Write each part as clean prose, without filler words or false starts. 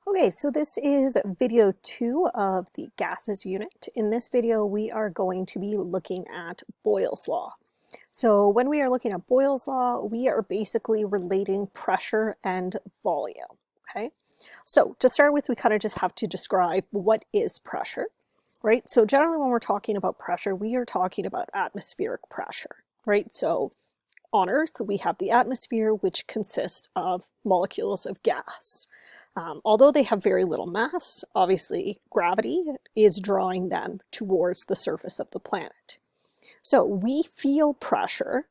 Okay, so this is video 2 of the gases unit. In this video, we are going to be looking at Boyle's Law. So when we are looking at Boyle's Law, we are basically relating pressure and volume, okay? So to start with, we kind of just have to describe what is pressure, right? So generally when we're talking about pressure, we are talking about atmospheric pressure, right? So on Earth, we have the atmosphere, which consists of molecules of gas. Although they have very little mass, obviously gravity is drawing them towards the surface of the planet. So we feel pressure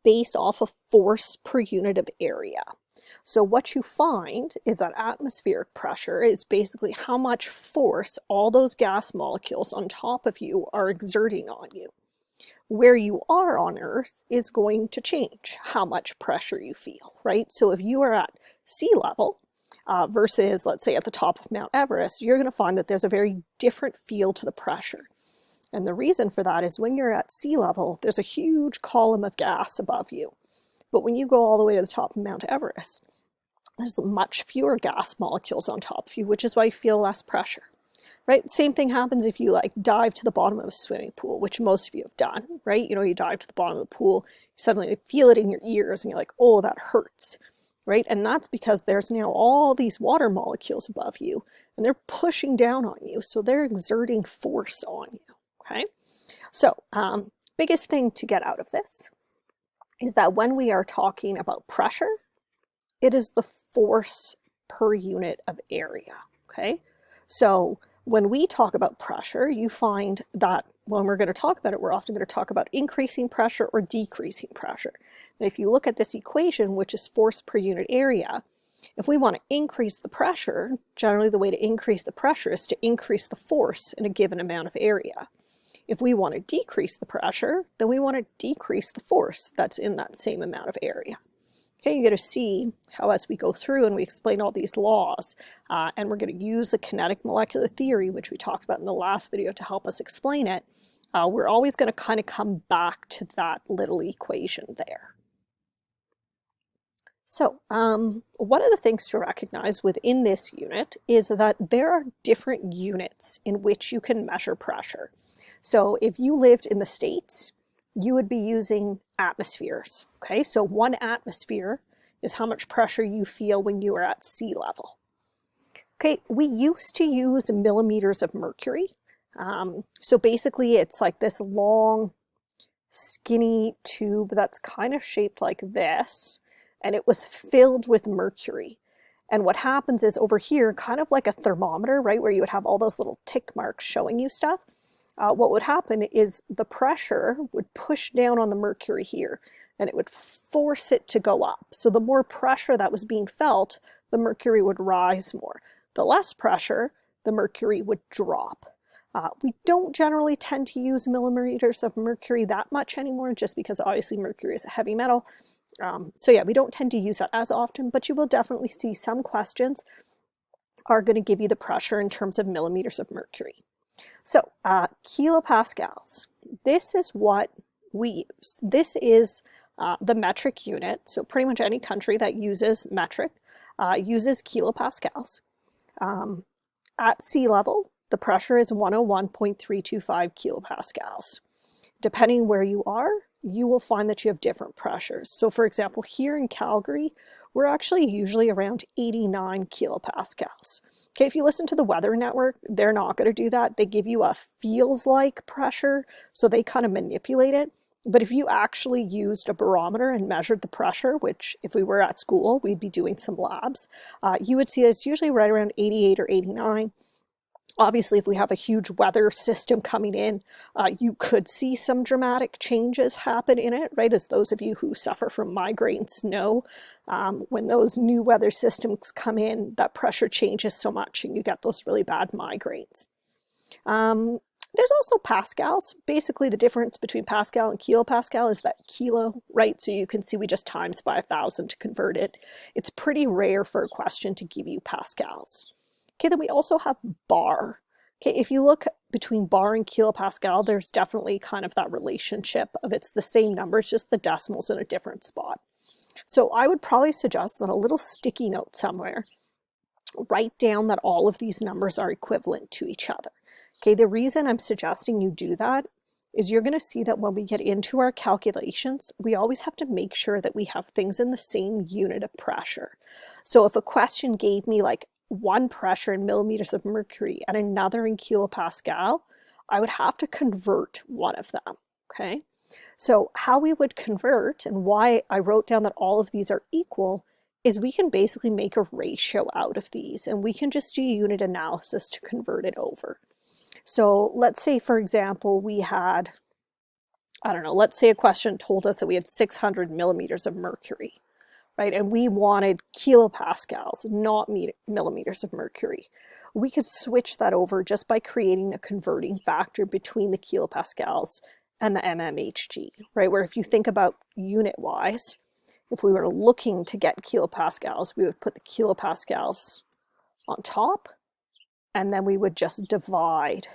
based off of force per unit of area. So what you find is that atmospheric pressure is basically how much force all those gas molecules on top of you are exerting on you. Where you are on Earth is going to change how much pressure you feel, right? So if you are at sea level, versus, let's say, at the top of Mount Everest, you're going to find that there's a very different feel to the pressure. And the reason for that is when you're at sea level, there's a huge column of gas above you. But when you go all the way to the top of Mount Everest, there's much fewer gas molecules on top of you, which is why you feel less pressure, right? Same thing happens if you dive to the bottom of a swimming pool, which most of you have done, right? You know, you dive to the bottom of the pool, you suddenly feel it in your ears and you're like, oh, that hurts. Right? And that's because there's now all these water molecules above you and they're pushing down on you. So they're exerting force on you. Okay. So biggest thing to get out of this is that when we are talking about pressure, it is the force per unit of area. Okay. So when we talk about pressure, you find that when we're going to talk about it, we're often going to talk about increasing pressure or decreasing pressure. And if you look at this equation, which is force per unit area, if we want to increase the pressure, generally the way to increase the pressure is to increase the force in a given amount of area. If we want to decrease the pressure, then we want to decrease the force that's in that same amount of area. Okay, you get to see how as we go through and we explain all these laws, and we're going to use the kinetic molecular theory, which we talked about in the last video, to help us explain it, we're always going to kind of come back to that little equation there. So one of the things to recognize within this unit is that there are different units in which you can measure pressure. So if you lived in the States, you would be using atmospheres, okay? So 1 atmosphere is how much pressure you feel when you are at sea level. Okay, we used to use millimeters of mercury. So basically it's like this long, skinny tube that's kind of shaped like this, and it was filled with mercury. And what happens is over here, kind of like a thermometer, right, where you would have all those little tick marks showing you stuff, what would happen is the pressure would push down on the mercury here and it would force it to go up. So the more pressure that was being felt, the mercury would rise more. The less pressure, the mercury would drop. We don't generally tend to use millimeters of mercury that much anymore, just because obviously mercury is a heavy metal. So yeah, we don't tend to use that as often, but you will definitely see some questions are going to give you the pressure in terms of millimeters of mercury. So kilopascals, this is what we use. This is the metric unit. So pretty much any country that uses metric uses kilopascals. At sea level, the pressure is 101.325 kilopascals. Depending where you are, you will find that you have different pressures. So for example, here in Calgary, we're actually usually around 89 kilopascals. Okay, if you listen to the Weather Network, they're not going to do that. They give you a feels like pressure, so they kind of manipulate it. But if you actually used a barometer and measured the pressure, which if we were at school, we'd be doing some labs, you would see it's usually right around 88 or 89. Obviously, if we have a huge weather system coming in, you could see some dramatic changes happen in it, right? As those of you who suffer from migraines know, when those new weather systems come in, that pressure changes so much and you get those really bad migraines. There's also pascals. Basically, the difference between Pascal and kilopascal is that kilo, right? So you can see we just times by 1,000 to convert it. It's pretty rare for a question to give you pascals. Okay, then we also have bar. Okay, if you look between bar and kilopascal, there's definitely kind of that relationship of it's the same number, it's just the decimals in a different spot. So I would probably suggest that a little sticky note somewhere write down that all of these numbers are equivalent to each other. Okay, the reason I'm suggesting you do that is you're going to see that when we get into our calculations, we always have to make sure that we have things in the same unit of pressure. So if a question gave me like one pressure in millimeters of mercury and another in kilopascal, I would have to convert one of them, okay? So how we would convert, and why I wrote down that all of these are equal, is we can basically make a ratio out of these, and we can just do unit analysis to convert it over. So let's say, for example, we had, I don't know, let's say a question told us that we had 600 millimeters of mercury, right? And we wanted kilopascals, not millimeters of mercury. We could switch that over just by creating a converting factor between the kilopascals and the mmHg, right? Where if you think about unit-wise, if we were looking to get kilopascals, we would put the kilopascals on top, and then we would just divide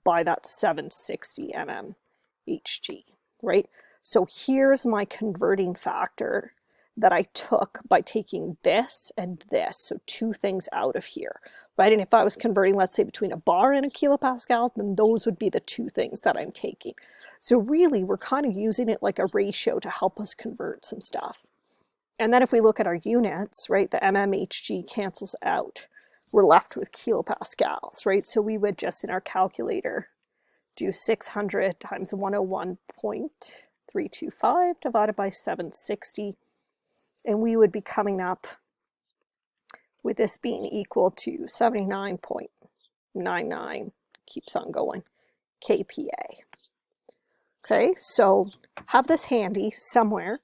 by that 760 mmHg, right? So here's my converting factor that I took by taking this and this, so two things out of here, right? And if I was converting, let's say, between a bar and a kilopascal, then those would be the two things that I'm taking. So really, we're kind of using it like a ratio to help us convert some stuff. And then if we look at our units, right, the mmHg cancels out. We're left with kilopascals, right? So we would just in our calculator do 600 times 101.325 divided by 760, and we would be coming up with this being equal to 79.99, keeps on going, kPa. Okay, so have this handy somewhere.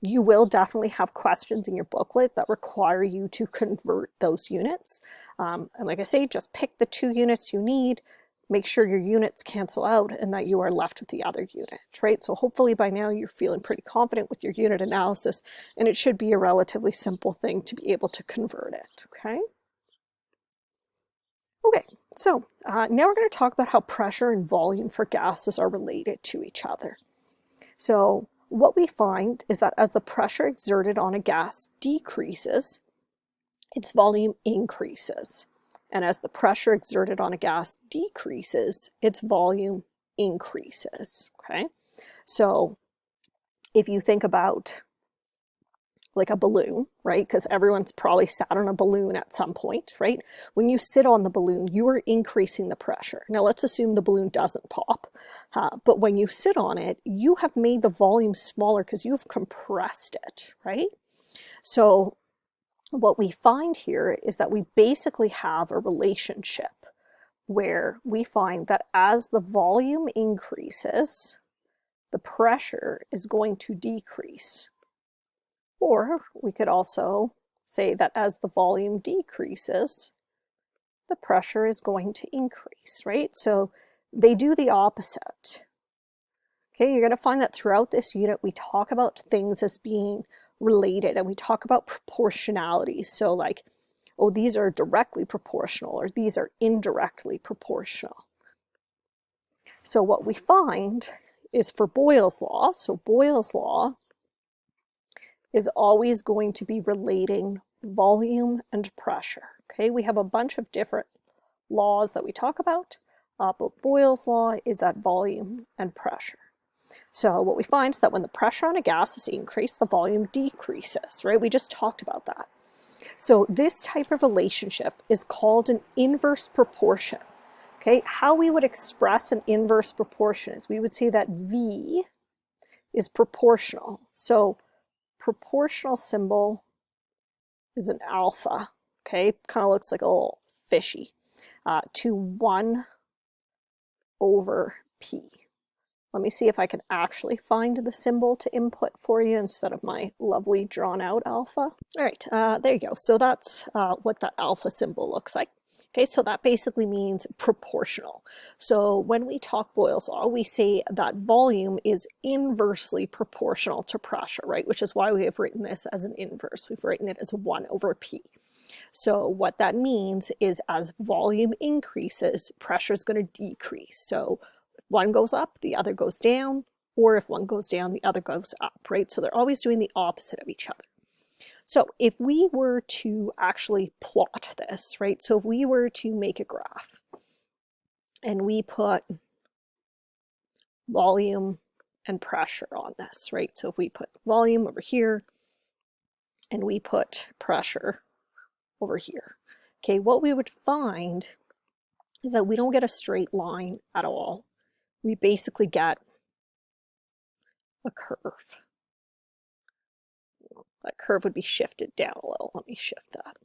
You will definitely have questions in your booklet that require you to convert those units. And like I say, just pick the two units you need, make sure your units cancel out and that you are left with the other unit, right? So hopefully by now you're feeling pretty confident with your unit analysis, and it should be a relatively simple thing to be able to convert it, okay? Okay, so now we're going to talk about how pressure and volume for gases are related to each other. So what we find is that as the pressure exerted on a gas decreases, its volume increases. And as the pressure exerted on a gas decreases, its volume increases, okay? So if you think about like a balloon, right? Because everyone's probably sat on a balloon at some point, right? When you sit on the balloon, you are increasing the pressure. Now let's assume the balloon doesn't pop, but when you sit on it, you have made the volume smaller because you've compressed it, right? So what we find here is that we basically have a relationship where we find that as the volume increases, the pressure is going to decrease. Or we could also say that as the volume decreases, the pressure is going to increase, right? So they do the opposite. Okay, you're going to find that throughout this unit, we talk about things as being related, and we talk about proportionality. So like, oh, these are directly proportional, or these are indirectly proportional. So what we find is for Boyle's law, so Boyle's law is always going to be relating volume and pressure. Okay, we have a bunch of different laws that we talk about, but Boyle's law is that volume and pressure. So what we find is that when the pressure on a gas is increased, the volume decreases, right? We just talked about that. So this type of relationship is called an inverse proportion. Okay, how we would express an inverse proportion is we would say that V is proportional. So proportional symbol is an alpha, okay? Kind of looks like a little fishy, to 1 over P. Let me see if I can actually find the symbol to input for you instead of my lovely drawn out alpha. All right, there you go. So that's what that alpha symbol looks like. Okay, so that basically means proportional. So when we talk Boyle's law, we say that volume is inversely proportional to pressure, right? Which is why we have written this as an inverse. We've written it as 1 over P. So what that means is as volume increases, pressure is going to decrease. So if one goes up, the other goes down, or if one goes down, the other goes up, right? So they're always doing the opposite of each other. So if we were to actually plot this, right? So if we were to make a graph and we put volume and pressure on this, right? So if we put volume over here and we put pressure over here, okay, what we would find is that we don't get a straight line at all. We basically get a curve. That curve would be shifted down a little. Let me shift that.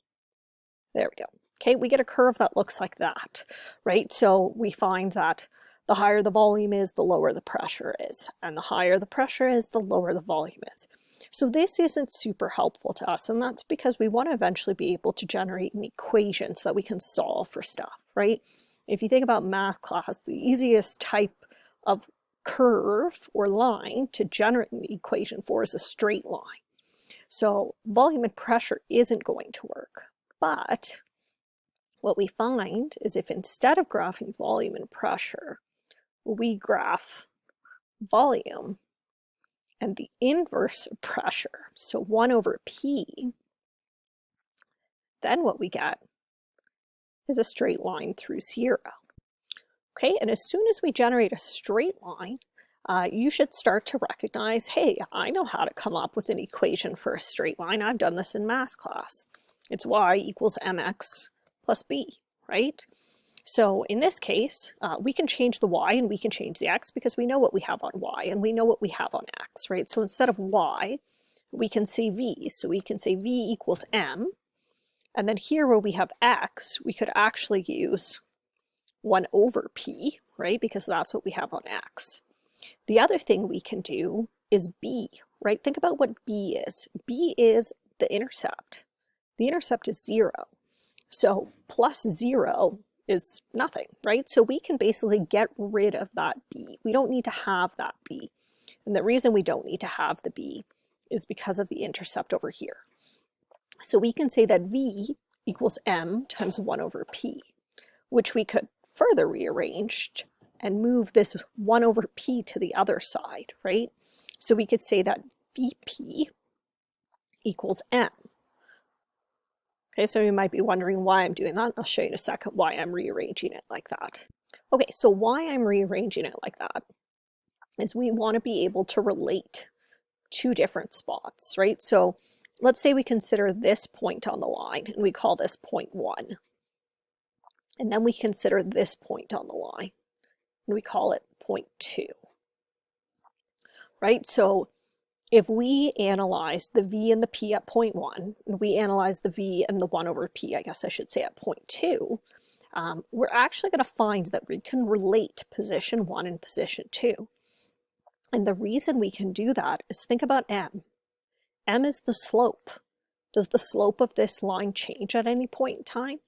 There we go. Okay, we get a curve that looks like that, right? So we find that the higher the volume is, the lower the pressure is. And the higher the pressure is, the lower the volume is. So this isn't super helpful to us, and that's because we want to eventually be able to generate an equation so that we can solve for stuff, right? If you think about math class, the easiest type of curve or line to generate an equation for is a straight line. So volume and pressure isn't going to work. But what we find is if instead of graphing volume and pressure, we graph volume and the inverse of pressure, so 1 over P, then what we get is a straight line through 0. Okay, and as soon as we generate a straight line, you should start to recognize, hey, I know how to come up with an equation for a straight line. I've done this in math class. It's y equals mx plus b, right? So in this case, we can change the y and we can change the x because we know what we have on y and we know what we have on x, right? So instead of y, we can say v. So we can say v equals m. And then here where we have x, we could actually use 1 over p, right? Because that's what we have on x. The other thing we can do is b, right? Think about what b is. B is the intercept. The intercept is 0. So plus 0 is nothing, right? So we can basically get rid of that b. We don't need to have that b. And the reason we don't need to have the b is because of the intercept over here. So we can say that v equals m times 1 over p, which we could further rearrange and move this 1 over p to the other side, right? So we could say that vp equals m. Okay, so you might be wondering why I'm doing that. I'll show you in a second why I'm rearranging it like that. Okay, so why I'm rearranging it like that is we want to be able to relate two different spots, right? So let's say we consider this point on the line and we call this point 1. And then we consider this point on the line and we call it point 2, right? So if we analyze the v and the p at point 1, and we analyze the v and the 1 over p, I guess I should say, at point 2, we're actually going to find that we can relate position 1 and position 2. And the reason we can do that is think about m. M is the slope. Does the slope of this line change at any point in time?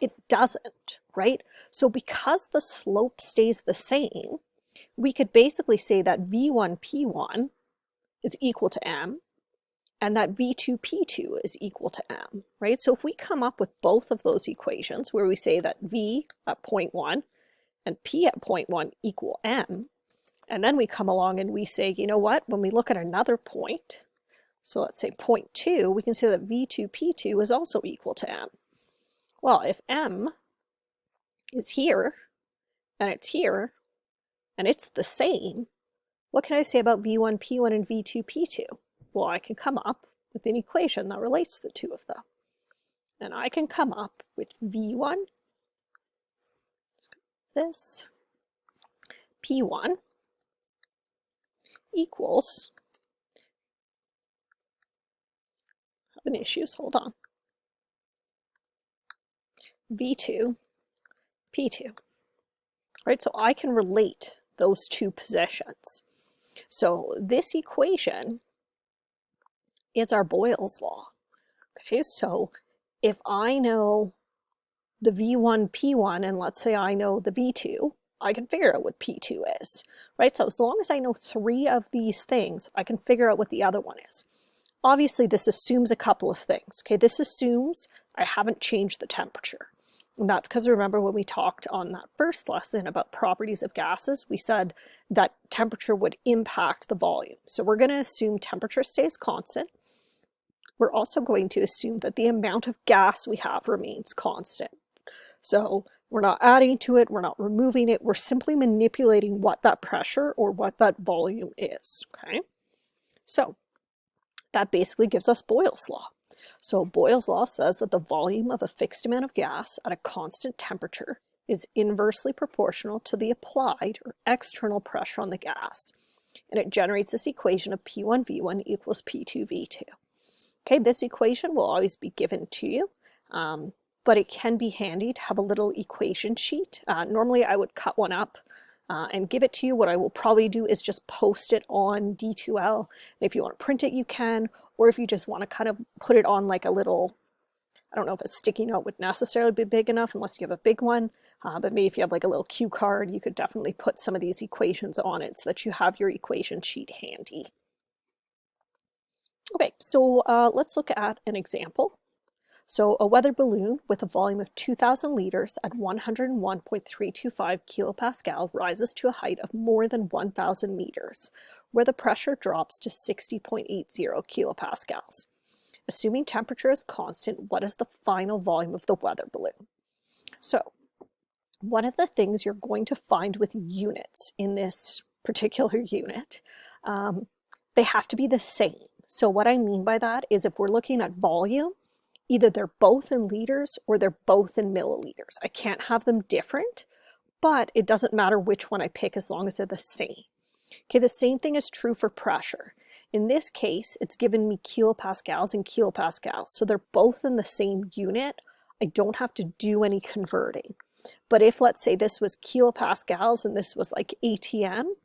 It doesn't, right? So because the slope stays the same, we could basically say that v1, p1 is equal to m, and that v2, p2 is equal to m, right? So if we come up with both of those equations where we say that v at point 1 and p at point 1 equal m, and then we come along and we say, you know what, when we look at another point, so let's say point 2, we can say that v2, p2 is also equal to m. Well, if m is here, and it's here, and it's the same, what can I say about v1, p1 and v2, p2? Well, I can come up with an equation that relates the two of them. And I can come up with v1, this, p1 equals, having issues, hold on, v2, p2, right? So I can relate those two positions. So this equation is our Boyles law. Okay, so if I know the v1, p1, and let's say I know the v2, I can figure out what p2 is, right? So as long as I know 3 of these things, I can figure out what the other one is. Obviously, this assumes a couple of things. Okay, this assumes I haven't changed the temperature. And that's because remember when we talked on that first lesson about properties of gases, we said that temperature would impact the volume. So we're going to assume temperature stays constant. we're also going to assume that the amount of gas we have remains constant. So we're not adding to it, we're not removing it, we're simply manipulating what that pressure or what that volume is, okay? So that basically gives us Boyle's law. So Boyle's law says that the volume of a fixed amount of gas at a constant temperature is inversely proportional to the applied or external pressure on the gas. And it generates this equation of P1V1 equals P2V2. Okay, this equation will always be given to you, but it can be handy to have a little equation sheet. Normally I would cut one up and give it to you. What I will probably do is just post it on D2L. And if you want to print it, you can, or if you just want to kind of put it on like a little, I don't know if a sticky note would necessarily be big enough unless you have a big one, but maybe if you have like a little cue card, you could definitely put some of these equations on it so that you have your equation sheet handy. Okay, so let's look at an example. So a weather balloon with a volume of 2,000 liters at 101.325 kilopascal rises to a height of more than 1,000 meters, where the pressure drops to 60.80 kilopascals. Assuming temperature is constant, what is the final volume of the weather balloon? So one of the things you're going to find with units in this particular unit, they have to be the same. So what I mean by that is if we're looking at volume, either they're both in liters or they're both in milliliters. I can't have them different, but it doesn't matter which one I pick as long as they're the same. Okay, the same thing is true for pressure. In this case, it's given me kilopascals and kilopascals, so they're both in the same unit. I don't have to do any converting. But if, let's say, this was kilopascals and this was like ATM,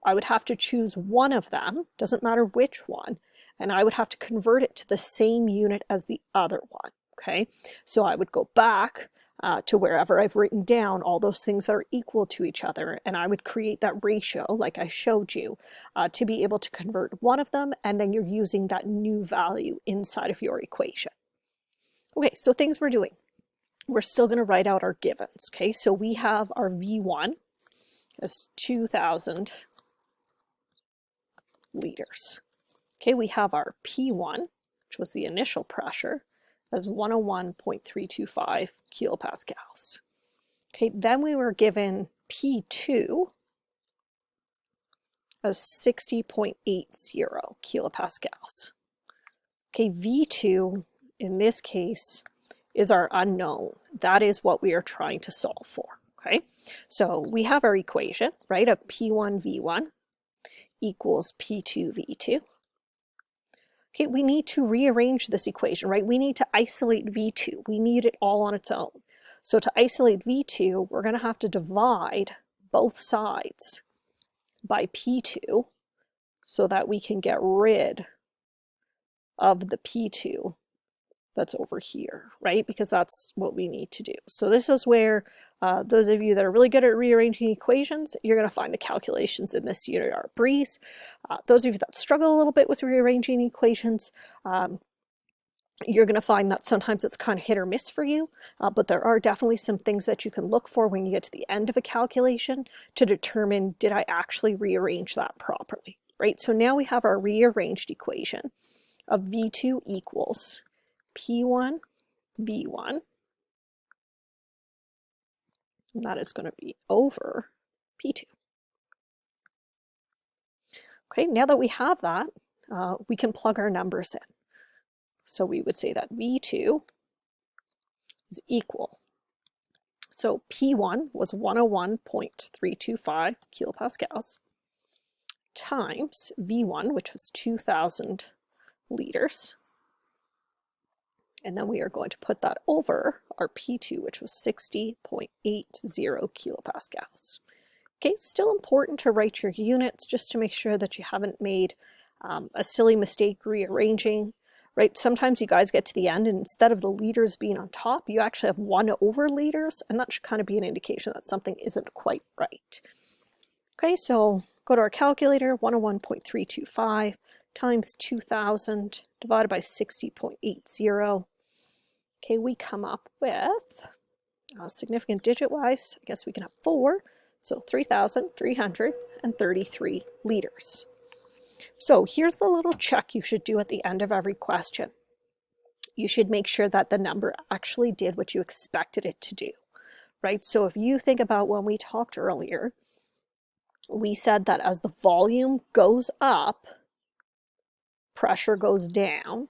I would have to choose one of them, doesn't matter which one, and I would have to convert it to the same unit as the other one, okay? So I would go back to wherever I've written down all those things that are equal to each other, and I would create that ratio like I showed you to be able to convert one of them, and then you're using that new value inside of your equation. Okay, so things we're doing. We're still going to write out our givens, okay? So we have our V1 as 2,000 liters. Okay, we have our P1, which was the initial pressure, as 101.325 kilopascals. Okay, then we were given P2 as 60.80 kilopascals. Okay, V2 in this case is our unknown. That is what we are trying to solve for. Okay, so we have our equation, right, of P1V1 equals P2V2. Okay, we need to rearrange this equation, right? We need to isolate V2. We need it all on its own. So to isolate V2, we're going to have to divide both sides by P2 so that we can get rid of the P2 that's over here, right? Because that's what we need to do. So this is where those of you that are really good at rearranging equations, you're going to find the calculations in this unit are a breeze. Those of you that struggle a little bit with rearranging equations, you're going to find that sometimes it's kind of hit or miss for you, but there are definitely some things that you can look for when you get to the end of a calculation to determine, did I actually rearrange that properly, right? So now we have our rearranged equation of V2 equals P1 V1, and that is going to be over P2. Okay, now that we have that, we can plug our numbers in. So we would say that V2 is equal. So P1 was 101.325 kilopascals times V1, which was 2,000 liters. And then we are going to put that over our P2, which was 60.80 kilopascals. Okay, still important to write your units just to make sure that you haven't made a silly mistake rearranging, right? Sometimes you guys get to the end and instead of the liters being on top, you actually have 1 over liters, and that should kind of be an indication that something isn't quite right. Okay, so go to our calculator, 101.325 times 2,000 divided by 60.80. Okay, we come up with, significant digit-wise, I guess we can have 4, so 3,333 liters. So here's the little check you should do at the end of every question. you should make sure that the number actually did what you expected it to do, right? So if you think about when we talked earlier, we said that as the volume goes up, pressure goes down,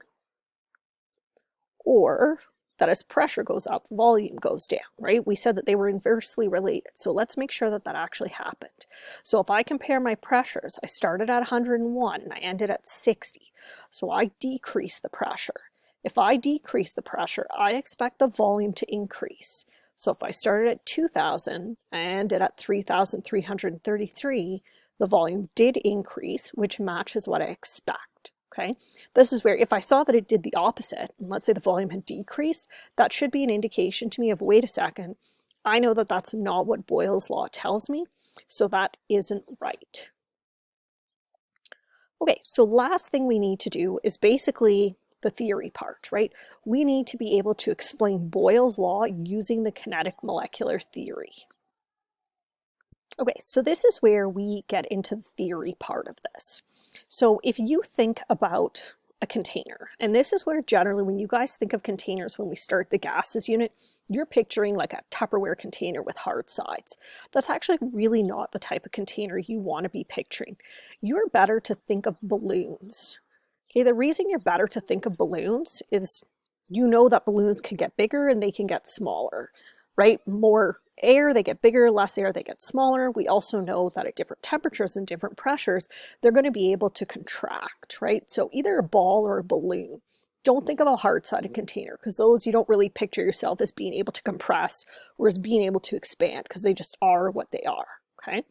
or that as pressure goes up, volume goes down, right? We said that they were inversely related. So let's make sure that that actually happened. So if I compare my pressures, I started at 101 and I ended at 60. So I decrease the pressure. If I decrease the pressure, I expect the volume to increase. So if I started at 2,000 and ended at 3,333, the volume did increase, which matches what I expect. Okay, this is where if I saw that it did the opposite, and let's say the volume had decreased, that should be an indication to me of, wait a second, I know that that's not what Boyle's law tells me, so that isn't right. Okay, so last thing we need to do is basically the theory part, right? We need to be able to explain Boyle's law using the kinetic molecular theory. Okay, so this is where we get into the theory part of this. So if you think about a container, and this is where generally when you guys think of containers when we start the gases unit, you're picturing like a Tupperware container with hard sides. That's actually really not the type of container you want to be picturing. You're better to think of balloons. Okay, the reason you're better to think of balloons is you know that balloons can get bigger and they can get smaller, right? More air, they get bigger, less air, they get smaller. We also know that at different temperatures and different pressures, they're going to be able to contract, right? So either a ball or a balloon. Don't think of a hard-sided container because those you don't really picture yourself as being able to compress or as being able to expand because they just are what they are, okay?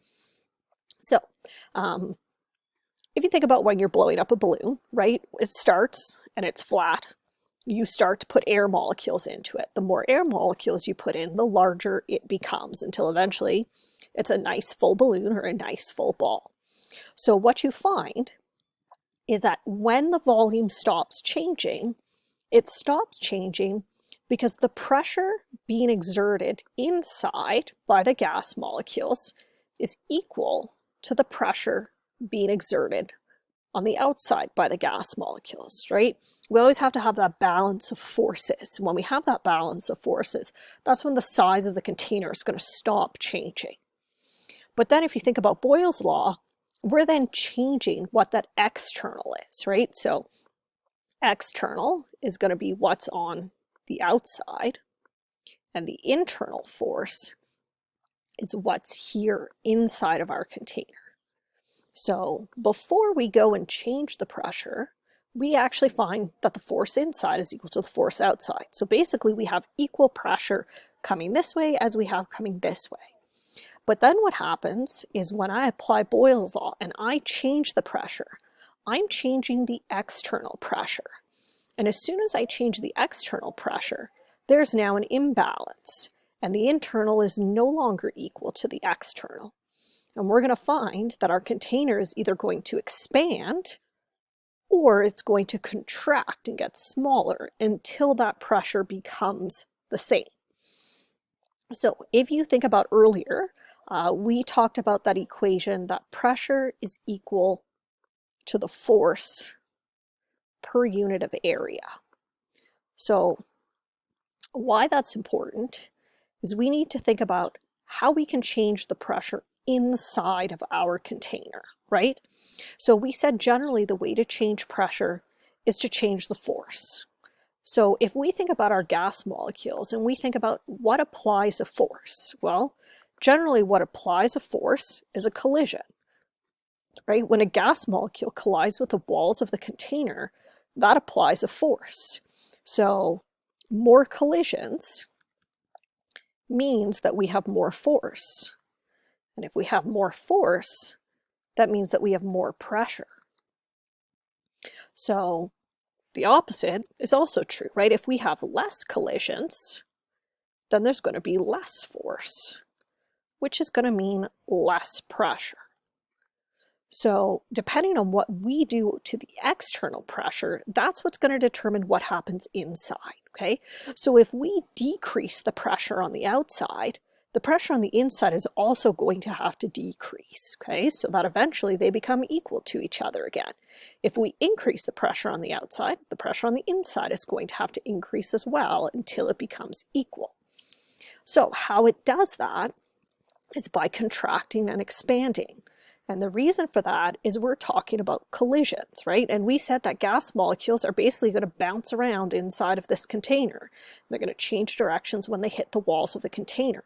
So if you think about when you're blowing up a balloon, right? It starts and it's flat. You start to put air molecules into it. The more air molecules you put in, the larger it becomes until eventually it's a nice full balloon or a nice full ball. So what you find is that when the volume stops changing, it stops changing because the pressure being exerted inside by the gas molecules is equal to the pressure being exerted on the outside by the gas molecules, right? We always have to have that balance of forces. When we have that balance of forces, that's when the size of the container is going to stop changing. But then if you think about Boyle's law, we're then changing what that external is, right? So external is going to be what's on the outside, and the internal force is what's here inside of our container. So before we go and change the pressure, we actually find that the force inside is equal to the force outside. So basically we have equal pressure coming this way as we have coming this way. But then what happens is when I apply Boyle's law and I change the pressure, I'm changing the external pressure. And as soon as I change the external pressure, there's now an imbalance, and the internal is no longer equal to the external. And we're going to find that our container is either going to expand or it's going to contract and get smaller until that pressure becomes the same. So if you think about earlier, we talked about that equation that pressure is equal to the force per unit of area. So why that's important is we need to think about how we can change the pressure inside of our container, right? So we said generally the way to change pressure is to change the force. So if we think about our gas molecules and we think about what applies a force, well, generally what applies a force is a collision, right? When a gas molecule collides with the walls of the container, that applies a force. So more collisions means that we have more force. And if we have more force, that means that we have more pressure. So the opposite is also true, right? If we have less collisions, then there's going to be less force, which is going to mean less pressure. So depending on what we do to the external pressure, that's what's going to determine what happens inside, okay? So if we decrease the pressure on the outside, the pressure on the inside is also going to have to decrease, okay, so that eventually they become equal to each other again. If we increase the pressure on the outside, the pressure on the inside is going to have to increase as well until it becomes equal. So how it does that is by contracting and expanding. And the reason for that is we're talking about collisions, right? And we said that gas molecules are basically going to bounce around inside of this container. They're going to change directions when they hit the walls of the container.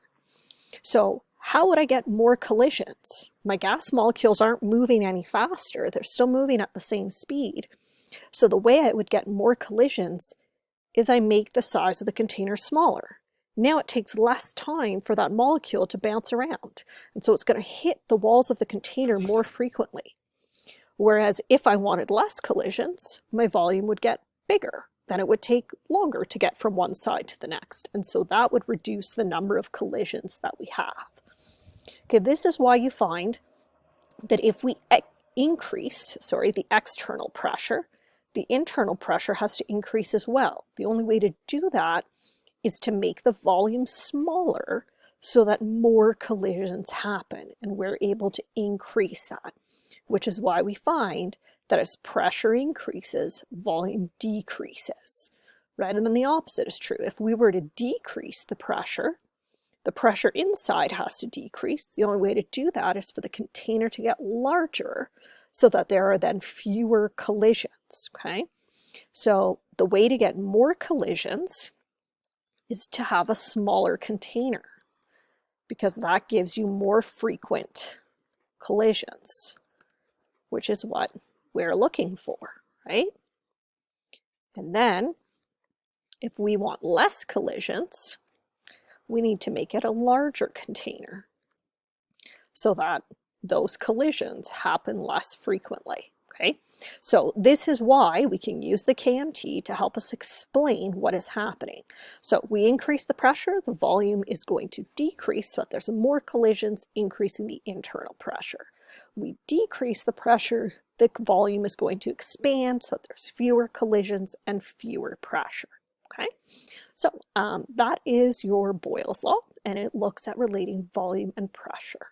So how would I get more collisions? My gas molecules aren't moving any faster. They're still moving at the same speed. So the way I would get more collisions is I make the size of the container smaller. Now it takes less time for that molecule to bounce around. And so it's going to hit the walls of the container more frequently. Whereas if I wanted less collisions, my volume would get bigger. Then it would take longer to get from one side to the next. And so that would reduce the number of collisions that we have. Okay, this is why you find that if we increase, the external pressure, the internal pressure has to increase as well. The only way to do that is to make the volume smaller so that more collisions happen, and we're able to increase that, which is why we find that as pressure increases, volume decreases, right? And then the opposite is true. If we were to decrease the pressure inside has to decrease. The only way to do that is for the container to get larger so that there are then fewer collisions, okay? So the way to get more collisions is to have a smaller container, because that gives you more frequent collisions, which is what we're looking for, right? And then if we want less collisions, we need to make it a larger container so that those collisions happen less frequently, okay? So this is why we can use the KMT to help us explain what is happening. So we increase the pressure, the volume is going to decrease so that there's more collisions, increasing the internal pressure. We decrease the pressure, the volume is going to expand so that there's fewer collisions and fewer pressure, okay? So that is your Boyle's Law, and it looks at relating volume and pressure.